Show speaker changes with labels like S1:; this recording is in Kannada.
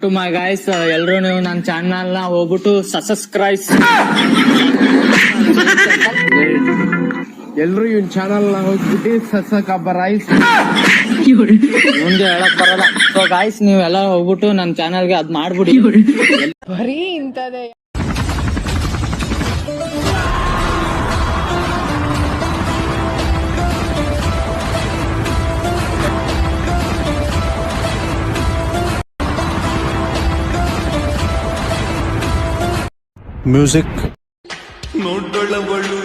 S1: ಟು ಮೈ ಗೈಸ್, ಎಲ್ರು ನೀವು ನನ್ನ ಚಾನಲ್ ನ ಹೋಗ್ಬಿಟ್ಟು ಸಬ್ಸ್ಕ್ರೈಬ್.
S2: ಎಲ್ರು ಇವ್ನ ಚಾನಲ್ ನ ಹೋಗ್ಬಿಟ್ಟು ಸಬ್ಸ್ಕ್ರೈಬ್.
S1: ಮುಂದೆ ಹೇಳಕ್ ಬರಲ್ಲ. ಸೊ ಗೈಸ್, ನೀವೆಲ್ಲ ಹೋಗ್ಬಿಟ್ಟು ನನ್ನ ಚಾನಲ್ಗೆ ಅದ್ ಮಾಡ್ಬಿಡಿ.
S3: ಬರೀ ಇಂತದೇ.
S4: ಮ್ಯೂಸಿಕ್
S5: ನೋಡೊಳವಳು